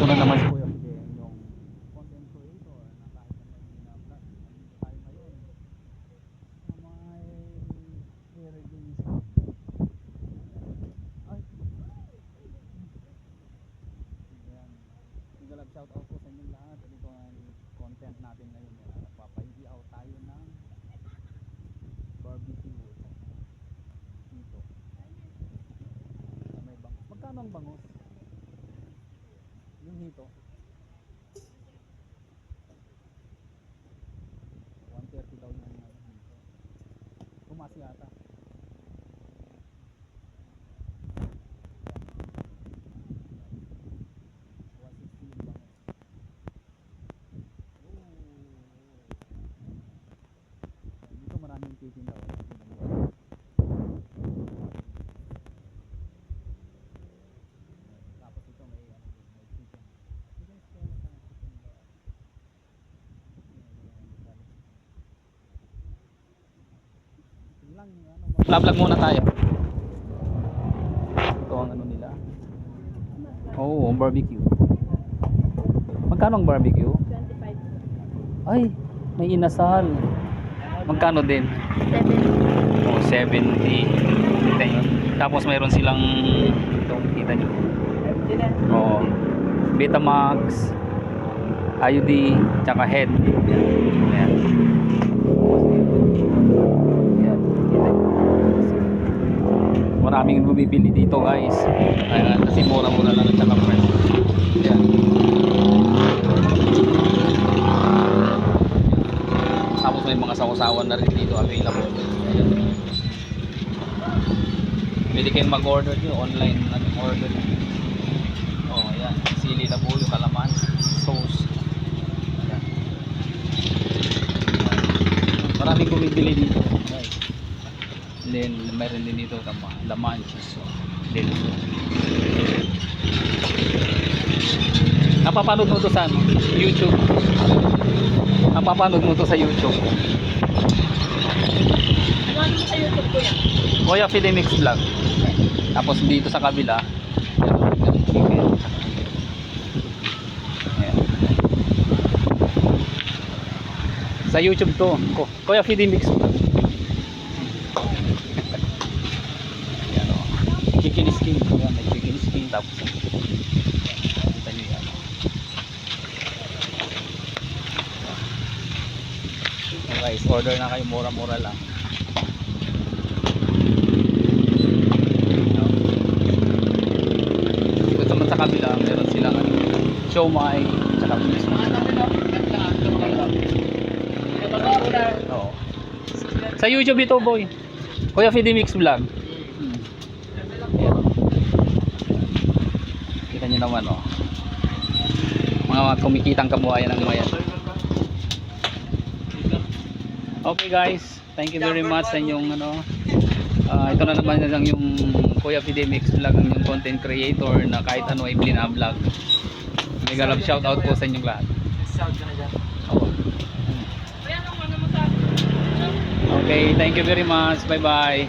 na naman si Kuya Fidel, yung content creator na kahit ano bina-vlog. Nandito tayo ngayon sa may i-release. Ay, yan. Sigalab shout out po sa inyong lahat. Ito ang content natin ngayon. Nagpapaiihaw tayo ng barbecue dito sa may bangus. Magkano ang bangus? Yung hito 130 daw yung hito. Tumaas yata. 160 yung bangus. Dito maraming titinda. Tapos ito may may chicken. Vlog muna tayo. Ito ang ano nila. Oh, barbecue. Magkano ang barbecue? 25. Ay, may inasal. Magkano din? 70. Oh, 70. Kita nyo. Tapos mayroon silang ito, kita nyo. Oh, Betamax, IUD, tsaka head. Ayan. Ayan, kita nyo. Maraming bumibili dito guys. Ayan, kasi mura-mura lang at tsaka fresh. Ayan. Tapos may mga sawasawan na rin dito available. Ayan. Pwede kayong mag-order nyo online. Order. Oh, ayan. Sili na bulo, kalamansi, sauce. Ayan. Maraming bumibili dito guys. And then meron din dito laman, cheese. So, then, napapanood mo to sa ano? YouTube. Napapanood mo to sa YouTube. Ano sa YouTube ko yan? Kuya Fidel Mix Vlog. Tapos dito sa kabila, ayan. Sa YouTube to, Kuya Fidel Mix Vlog. Ayan, oh. Chicken skin. Ayan, may chicken skin. Tapos kita nyo yan. Okay guys, order na kayo, mura-mura lang. Dito naman sa kabila, meron silang siomai, tsaka mismo. Oo. Sa YouTube ito boy, Kuya Fidel Mix Vlog. Ayan. Kita nyo naman oh. Mga kumikitang kabuhayan ng mayan. Okay guys, thank you very much sa inyong ano. Ito na naman lang yung Kuya Fidel Mix Vlog, yung content creator na kahit ano ay bina-vlog. Mega love shout out po sa inyong lahat. Okay, thank you very much. Bye bye.